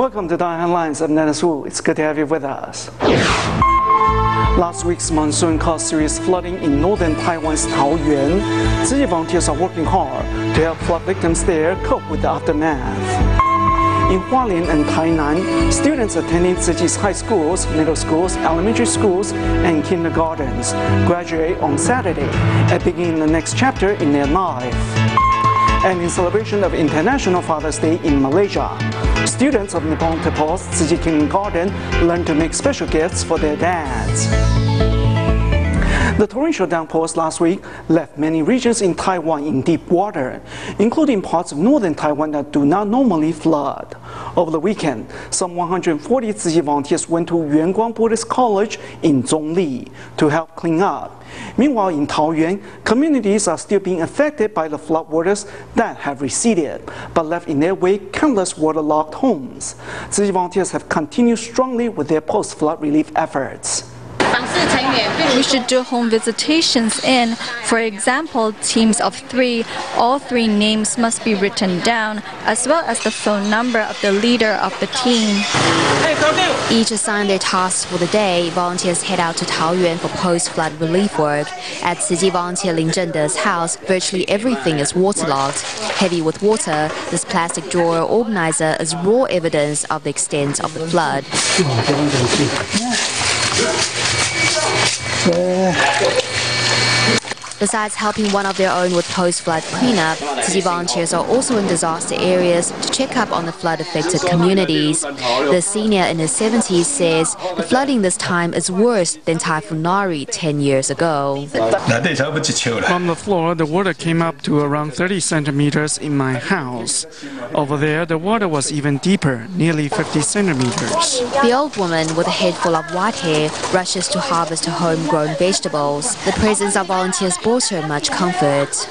Welcome to DaAi Headlines. I'm Dennis Wu. It's good to have you with us. Last week's monsoon caused serious flooding in northern Taiwan's Taoyuan. Tzu Chi volunteers are working hard to help flood victims there cope with the aftermath. In Hualien and Tainan, students attending Tzu Chi's high schools, middle schools, elementary schools, and kindergartens graduate on Saturday and begin the next chapter in their life. And in celebration of International Father's Day in Malaysia, students of Nippon Tepo's Tzu Chi Kindergarten learn to make special gifts for their dads. The torrential downpours last week left many regions in Taiwan in deep water, including parts of northern Taiwan that do not normally flood. Over the weekend, some 140 Tzu Chi volunteers went to Yuanguang Buddhist College in Zhongli to help clean up. Meanwhile, in Taoyuan, communities are still being affected by the floodwaters that have receded, but left in their wake countless waterlogged homes. Tzu Chi volunteers have continued strongly with their post-flood relief efforts. We should do home visitations in, for example, teams of 3. All 3 names must be written down, as well as the phone number of the leader of the team. Each assign their tasks for the day. Volunteers head out to Taoyuan for post-flood relief work. At Tzu Chi volunteer Lin Zhende's house, virtually everything is waterlogged. Heavy with water, this plastic drawer organizer is raw evidence of the extent of the flood. Besides helping one of their own with post-flood cleanup, Tzu Chi volunteers are also in disaster areas to check up on the flood-affected communities. The senior in his 70s says the flooding this time is worse than Typhoon Nari 10 years ago. From the floor, the water came up to around 30 centimeters in my house. Over there, the water was even deeper, nearly 50 centimeters. The old woman with a head full of white hair rushes to harvest her homegrown vegetables. The presence of volunteers brought her much comfort.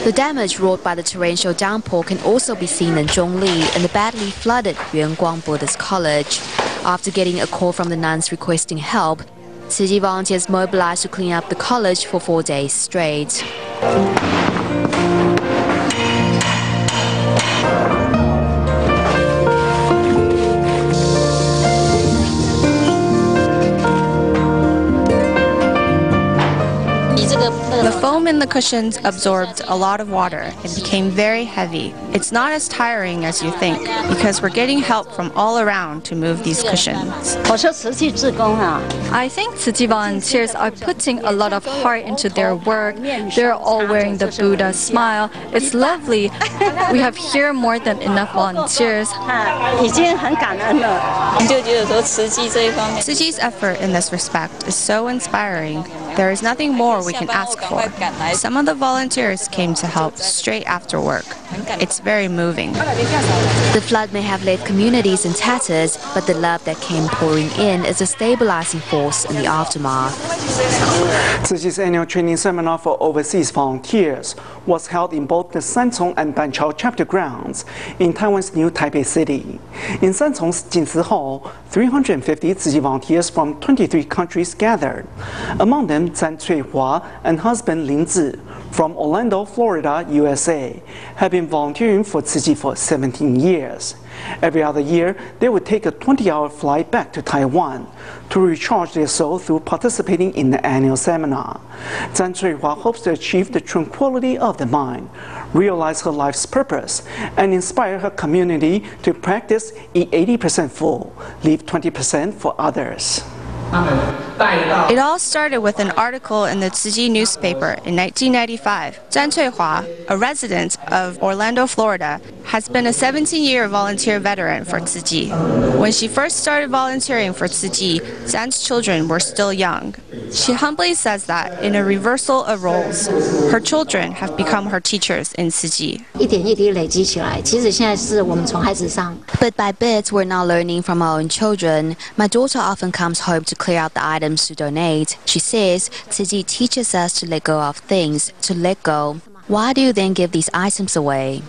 The damage wrought by the torrential downpour can also be seen in Zhongli in the badly flooded Yuanguang Buddhist College. After getting a call from the nuns requesting help, Tzu Chi volunteers mobilized to clean up the college for 4 days straight. The foam in the cushions absorbed a lot of water. It became very heavy. It's not as tiring as you think, because we're getting help from all around to move these cushions. I think Tzu Chi volunteers are putting a lot of heart into their work. They're all wearing the Buddha smile. It's lovely. We have here more than enough volunteers. Tzu Chi's effort in this respect is so inspiring. There is nothing more we can ask for. Some of the volunteers came to help straight after work. It's very moving. The flood may have left communities in tatters, but the love that came pouring in is a stabilizing force in the aftermath. Tzu Chi's annual training seminar for overseas volunteers was held in both the Sanchong and Banqiao chapter grounds in Taiwan's new Taipei City. In Sanchong's Jinsi Hall, 350 Tzu Chi volunteers from 23 countries gathered. Among them, Zhan Cuihua and husband Lin Zi from Orlando, Florida, USA, have been volunteering for Tzu Chi for 17 years. Every other year, they would take a 20-hour flight back to Taiwan to recharge their soul through participating in the annual seminar. Zhan Cuihua hopes to achieve the tranquility of the mind, realize her life's purpose, and inspire her community to practice eat 80% full, leave 20% for others. It all started with an article in the Tzu Chi newspaper in 1995. Zhan Cuihua, a resident of Orlando, Florida, has been a 17-year volunteer veteran for Tzu Chi. When she first started volunteering for Tzu Chi, Zhan's children were still young. She humbly says that in a reversal of roles, her children have become her teachers in Tzu Chi. Bit by bit, we're now learning from our own children. My daughter often comes home to clear out the items to donate. She says Tzu Chi teaches us to let go of things, to let go. Why do you then give these items away?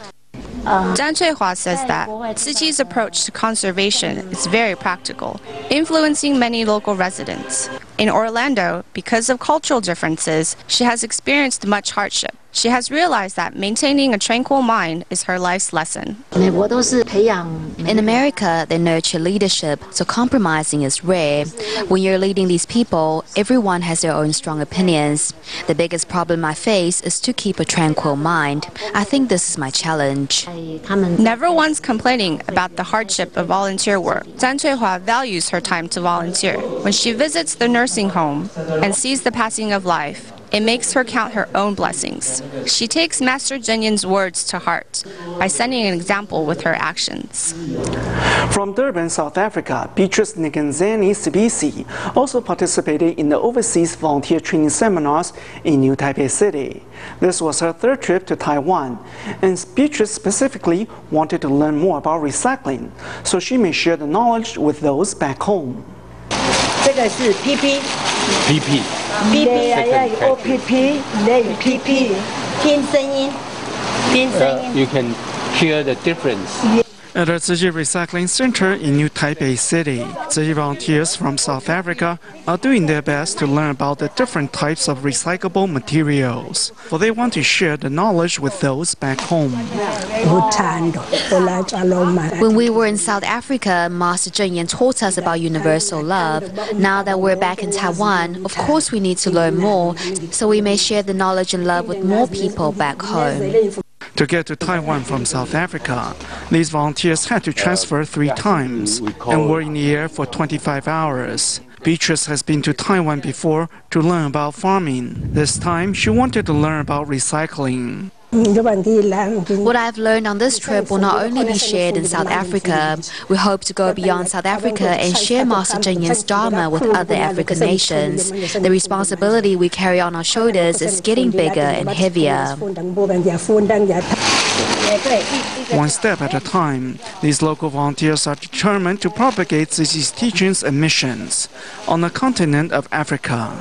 Zhan Cuihua says that Tzu Chi's approach to conservation is very practical, influencing many local residents. In Orlando, because of cultural differences, she has experienced much hardship. She has realized that maintaining a tranquil mind is her life's lesson. In America, they nurture leadership, so compromising is rare. When you're leading these people, everyone has their own strong opinions. The biggest problem I face is to keep a tranquil mind. I think this is my challenge. Never once complaining about the hardship of volunteer work, Zhang Cuihua values her time to volunteer. When she visits the nursing home and sees the passing of life, it makes her count her own blessings. She takes Master Zhenyan's words to heart by setting an example with her actions. From Durban, South Africa, Beatrice Nikanzani Sibisi also participated in the overseas volunteer training seminars in New Taipei City. This was her third trip to Taiwan, and Beatrice specifically wanted to learn more about recycling, so she may share the knowledge with those back home. 这个是 PP。 PP。 PP 要有 OPP， 那有 PP， 听声音，听声音。 You can hear the difference. At the Tzu Recycling Center in New Taipei City, Tzu volunteers from South Africa are doing their best to learn about the different types of recyclable materials, for they want to share the knowledge with those back home. When we were in South Africa, Master Zhenyan taught us about universal love. Now that we're back in Taiwan, of course we need to learn more, so we may share the knowledge and love with more people back home. To get to Taiwan from South Africa, these volunteers had to transfer 3 times and were in the air for 25 hours. Beatrice has been to Taiwan before to learn about farming. This time, she wanted to learn about recycling. What I've learned on this trip will not only be shared in South Africa. We hope to go beyond South Africa and share Master Zhenyan's Dharma with other African nations. The responsibility we carry on our shoulders is getting bigger and heavier. One step at a time, these local volunteers are determined to propagate Tzu's teachings and missions on the continent of Africa.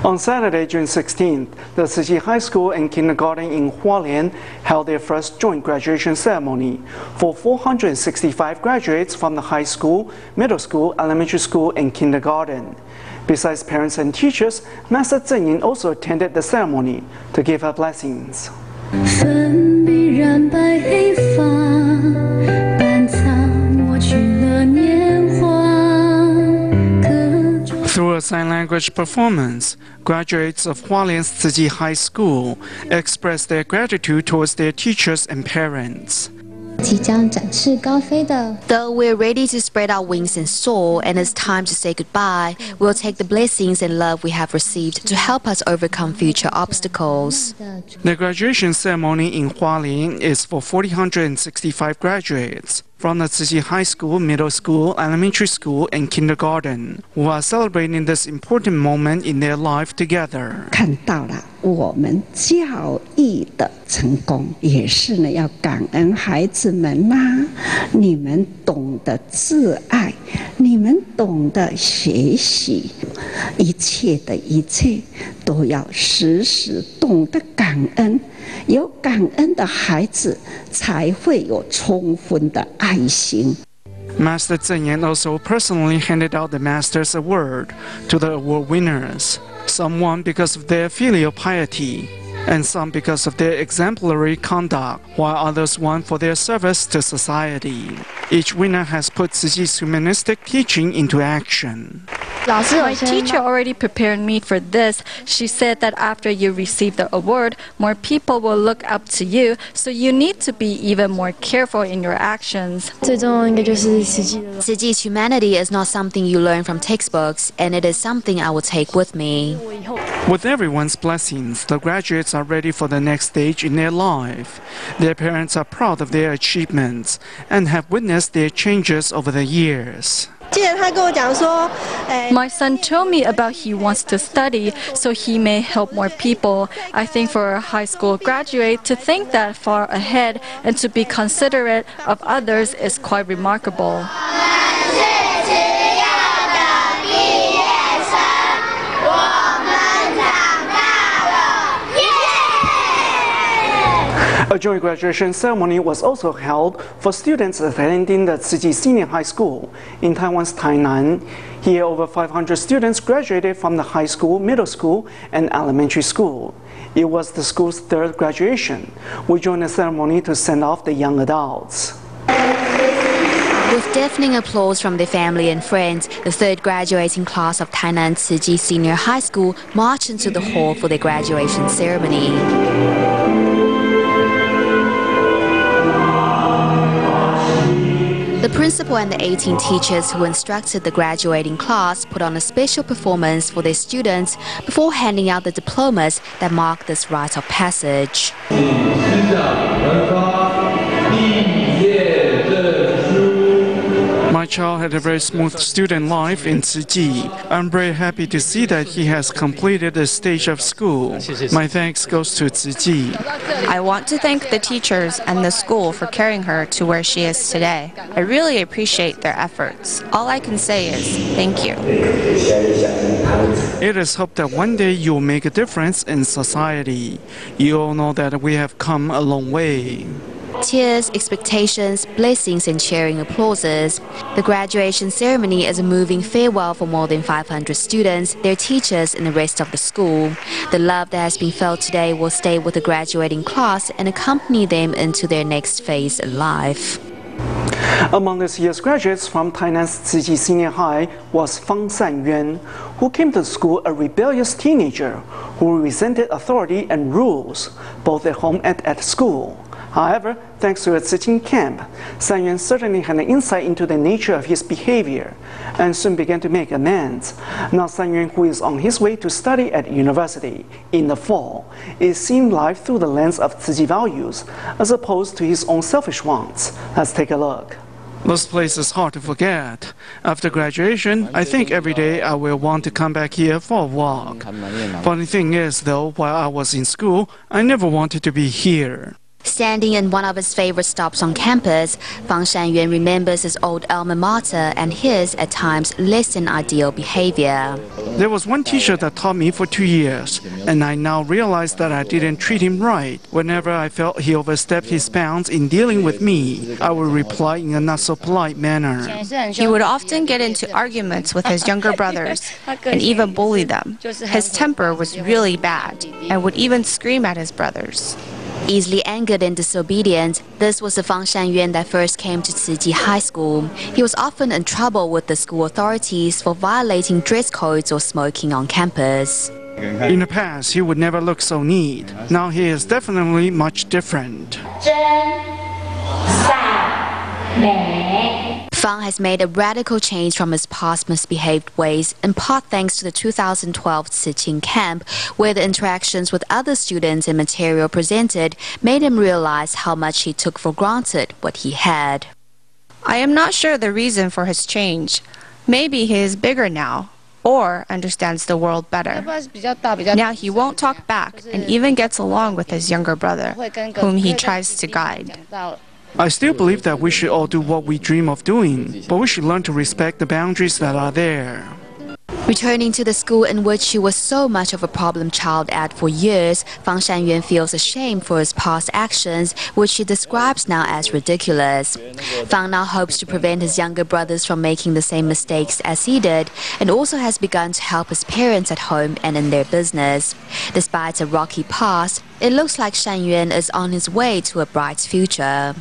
On Saturday, June 16th, the Tzu High School and Kindergarten in Hualien held their first joint graduation ceremony for 465 graduates from the high school, middle school, elementary school, and kindergarten. Besides parents and teachers, Master Zhenyan also attended the ceremony to give her blessings. Through a sign language performance, graduates of Hualien's Tzu High School expressed their gratitude towards their teachers and parents. Though we're ready to spread our wings and soar, and it's time to say goodbye, we'll take the blessings and love we have received to help us overcome future obstacles. The graduation ceremony in Hualien is for 465 graduates from the Tzu High School, middle school, elementary school, and kindergarten, who are celebrating this important moment in their life together. 看到了我们教育的成功，也是呢要感恩孩子们呐，你们懂得自爱，你们懂得学习，一切的一切都要时时懂得感恩。有感恩的孩子，才会有充分的爱心。 Master Zhenyan also personally handed out the Master's Award to the award winners. Some won because of their filial piety, and some because of their exemplary conduct, while others won for their service to society. Each winner has put Tzu's humanistic teaching into action. My teacher already prepared me for this. She said that after you receive the award, more people will look up to you, so you need to be even more careful in your actions. Tzu's humanity is not something you learn from textbooks, and it is something I will take with me. With everyone's blessings, the graduates are ready for the next stage in their life. Their parents are proud of their achievements and have witnessed their changes over the years. My son told me about he wants to study so he may help more people. I think for a high school graduate to think that far ahead and to be considerate of others is quite remarkable. A joint graduation ceremony was also held for students attending the Tzu Chi Senior High School in Taiwan's Tainan. Here, over 500 students graduated from the high school, middle school, and elementary school. It was the school's third graduation. We joined the ceremony to send off the young adults. With deafening applause from their family and friends, the third graduating class of Tainan Tzu Chi Senior High School marched into the hall for their graduation ceremony. The principal and the 18 teachers who instructed the graduating class put on a special performance for their students before handing out the diplomas that mark this rite of passage. My child had a very smooth student life in Tzu Chi. I'm very happy to see that he has completed the stage of school. My thanks goes to Tzu Chi. I want to thank the teachers and the school for carrying her to where she is today. I really appreciate their efforts. All I can say is thank you. It is hoped that one day you'll make a difference in society. You all know that we have come a long way. Tears, expectations, blessings, and cheering applauses. The graduation ceremony is a moving farewell for more than 500 students, their teachers, and the rest of the school. The love that has been felt today will stay with the graduating class and accompany them into their next phase in life. Among this year's graduates from Tainan's Tzu Chi Senior High was Fang Sanyuan, who came to school a rebellious teenager who resented authority and rules, both at home and at school. However, thanks to a Tzu Chi camp, Sanyuan certainly had an insight into the nature of his behavior and soon began to make amends. Now Sanyuan, who is on his way to study at university in the fall, is seeing life through the lens of Tzu Chi values as opposed to his own selfish wants. Let's take a look. This place is hard to forget. After graduation, I think every day I will want to come back here for a walk. Funny thing is, though, while I was in school, I never wanted to be here. Standing in one of his favorite stops on campus, Fang Shanyuan remembers his old alma mater and his, at times, less than ideal behavior. There was one teacher that taught me for 2 years, and I now realize that I didn't treat him right. Whenever I felt he overstepped his bounds in dealing with me, I would reply in a not so polite manner. He would often get into arguments with his younger brothers and even bully them. His temper was really bad and would even scream at his brothers. Easily angered and disobedient, this was the Fang Shanyuan that first came to Tzu Chi High School. He was often in trouble with the school authorities for violating dress codes or smoking on campus. In the past, he would never look so neat. Now he is definitely much different. Fang has made a radical change from his past misbehaved ways, in part thanks to the 2012 Tzu Chi camp, where the interactions with other students and material presented made him realize how much he took for granted what he had. I am not sure the reason for his change. Maybe he is bigger now, or understands the world better. Now he won't talk back and even gets along with his younger brother, whom he tries to guide. I still believe that we should all do what we dream of doing, but we should learn to respect the boundaries that are there. Returning to the school in which he was so much of a problem child at for years, Fang Shanyuan feels ashamed for his past actions, which he describes now as ridiculous. Fang now hopes to prevent his younger brothers from making the same mistakes as he did, and also has begun to help his parents at home and in their business. Despite a rocky past, it looks like Shanyuan is on his way to a bright future.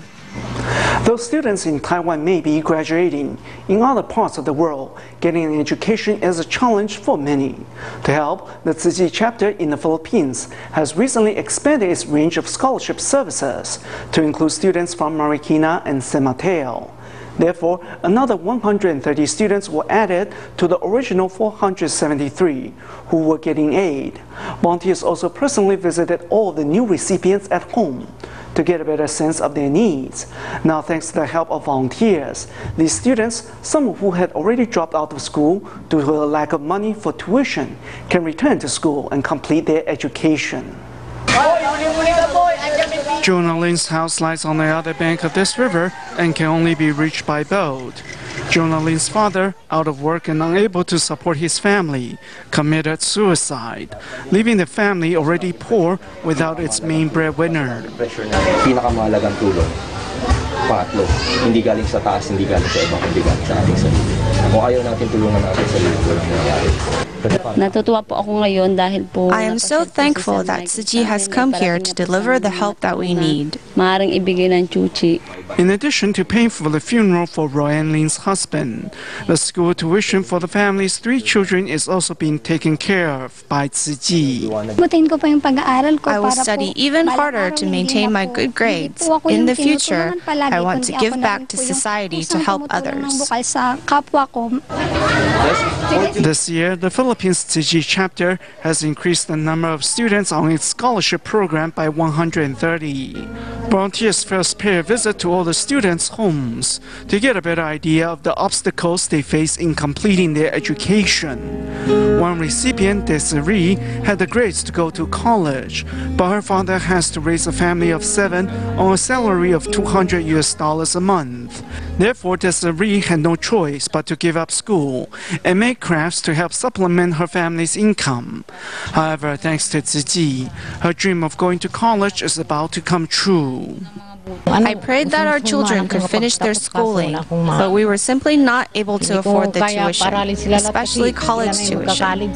Though students in Taiwan may be graduating, in other parts of the world, getting an education is a challenge for many. To help, the Tzu Chi chapter in the Philippines has recently expanded its range of scholarship services to include students from Marikina and San Mateo. Therefore, another 130 students were added to the original 473 who were getting aid. Volunteers also personally visited all the new recipients at home. to get a better sense of their needs. Now, thanks to the help of volunteers, these students, some who had already dropped out of school due to a lack of money for tuition, can return to school and complete their education. Jonah Lin's house lies on the other bank of this river and can only be reached by boat. Jonah Lin's father, out of work and unable to support his family, committed suicide, leaving the family already poor without its main breadwinner. Pinakamahalagang tulong. Pangatlo, hindi galing sa taas, hindi galing sa iba, kundi galing sa ating sarili. Kung ayaw natin tulungan natin sa sarili, walang nangyayari. I am so thankful that Tzu has come here to deliver the help that we need. In addition to paying for the funeral for Roanne Lin's husband, the school tuition for the family's 3 children is also being taken care of by Tzu. I will study even harder to maintain my good grades. In the future, I want to give back to society to help others. This year, the Philippines Tzu chapter has increased the number of students on its scholarship program by 130. Volunteers first pay a visit to all the students' homes to get a better idea of the obstacles they face in completing their education. One recipient, Desiree, had the grades to go to college, but her father has to raise a family of 7 on a salary of $200 a month. Therefore, Desiree had no choice but to give up school and make crafts to help supplement her family's income. However, thanks to Tzu, her dream of going to college is about to come true. I prayed that our children could finish their schooling, but we were simply not able to afford the tuition, especially college tuition.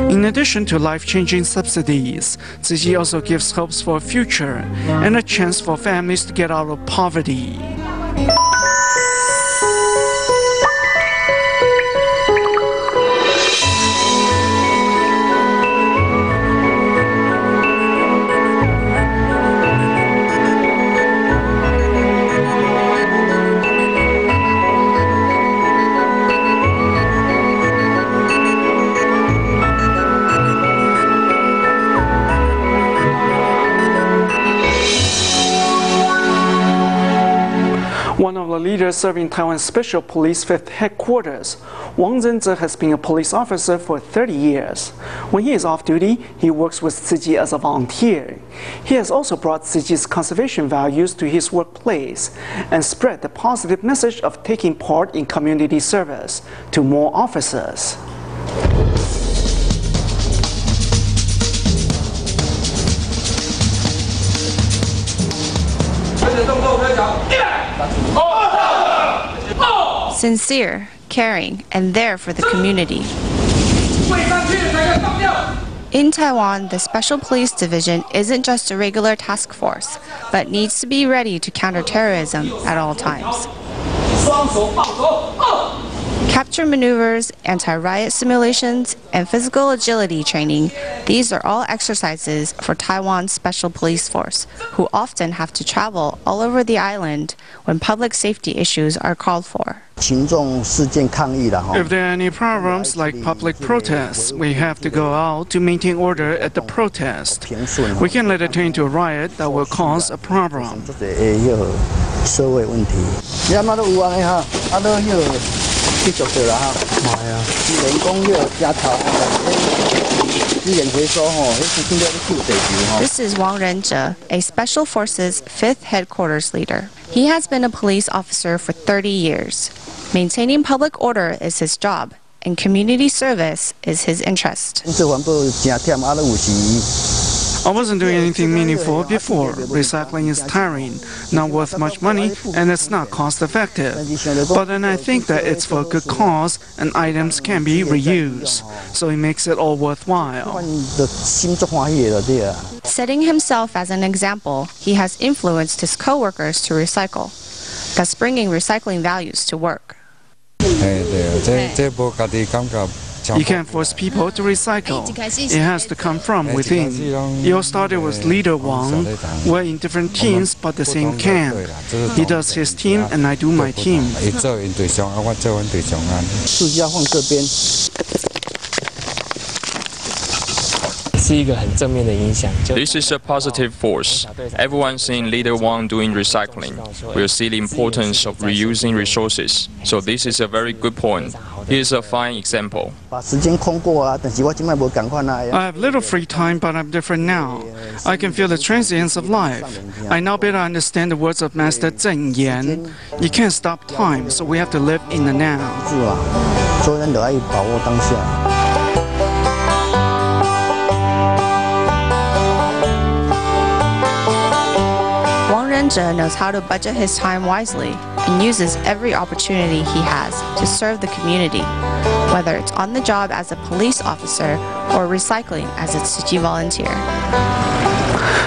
In addition to life-changing subsidies, Tzu also gives hopes for a future and a chance for families to get out of poverty. One of the leaders serving Taiwan's Special Police 5th Headquarters, Wang Zhenzhe has been a police officer for 30 years. When he is off duty, he works with Tzu as a volunteer. He has also brought Tzu's conservation values to his workplace and spread the positive message of taking part in community service to more officers. Sincere, caring, and there for the community. In Taiwan, the Special Police Division isn't just a regular task force, but needs to be ready to counter terrorism at all times. Capture maneuvers, anti-riot simulations, and physical agility training, these are all exercises for Taiwan's Special Police Force, who often have to travel all over the island when public safety issues are called for. If there are any problems like public protests, we have to go out to maintain order at the protest. We can let it turn into a riot that will cause a problem. This is Wang Zhenzhe, a Special Forces 5th Headquarters leader. He has been a police officer for 30 years. Maintaining public order is his job, and community service is his interest. I wasn't doing anything meaningful before. Recycling is tiring, not worth much money, and it's not cost-effective. But then I think that it's for a good cause, and items can be reused, so it makes it all worthwhile. Setting himself as an example, he has influenced his co-workers to recycle, thus bringing recycling values to work. You can't force people to recycle. It has to come from within. It all started with Leader Wang. We're in different teams, but the same camp. He does his team, and I do my team. This is a positive force. Everyone seeing Leader Wang doing recycling will see the importance of reusing resources. So this is a very good point. Here's a fine example. I have little free time, but I'm different now. I can feel the transience of life. I now better understand the words of Master Zheng Yan. You can't stop time, so we have to live in the now. Wang Renzhe knows how to budget his time wisely and uses every opportunity he has to serve the community, whether it's on the job as a police officer or recycling as a Tzu Chi volunteer.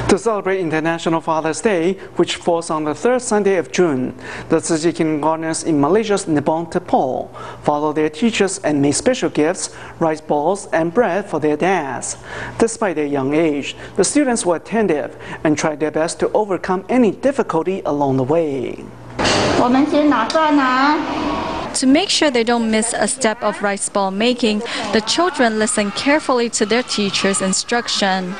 To celebrate International Father's Day, which falls on the third Sunday of June, the Tzu Chi kindergartners in Malaysia's Nippon Temple follow their teachers and make special gifts, rice balls, and bread for their dads. Despite their young age, the students were attentive and tried their best to overcome any difficulty along the way. To make sure they don't miss a step of rice ball making, the children listen carefully to their teacher's instruction.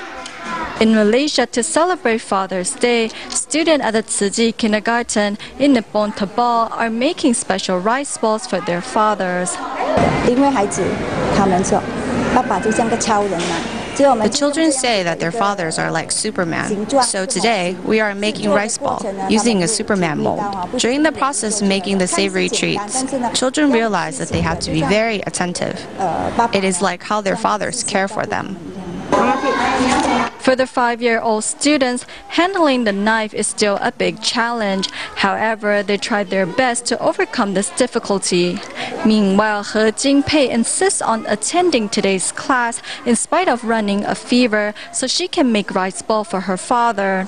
In Malaysia, to celebrate Father's Day, students at the Tzu Chi kindergarten in Nippon Temple are making special rice balls for their fathers. The children say that their fathers are like Superman. So today, we are making rice ball using a Superman mold. During the process of making the savory treats, children realize that they have to be very attentive. It is like how their fathers care for them. For the 5-year-old students, handling the knife is still a big challenge. However, they tried their best to overcome this difficulty. Meanwhile, He Jingpei insists on attending today's class in spite of running a fever so she can make rice ball for her father.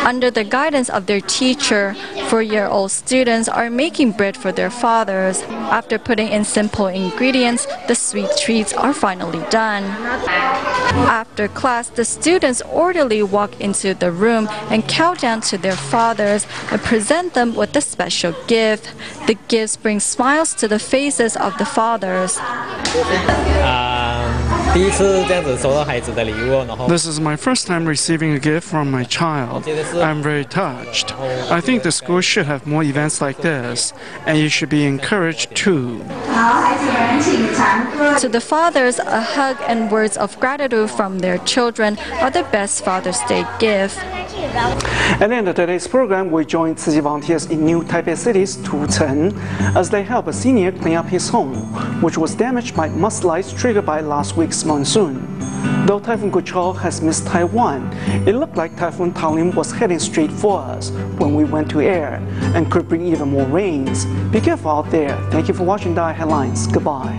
Under the guidance of their teacher, 4-year-old students are making bread for their fathers. After putting in simple ingredients, the sweet treats are finally done. After class, the students orderly walk into the room and cow down to their fathers and present them with a special gift. The gifts bring smiles to the faces of the fathers. This is my first time receiving a gift from my child. I'm very touched. I think the school should have more events like this, and you should be encouraged too. To the fathers, a hug and words of gratitude from their children are the best Father's Day gift. At the end of today's program, we joined Tzu Chi volunteers in New Taipei City's Tucheng as they help a senior clean up his home, which was damaged by mudslides triggered by last week's monsoon. Though Typhoon Guchao has missed Taiwan, it looked like Typhoon Talim was heading straight for us when we went to air and could bring even more rains. Be careful out there. Thank you for watching DaAi Headlines. Goodbye.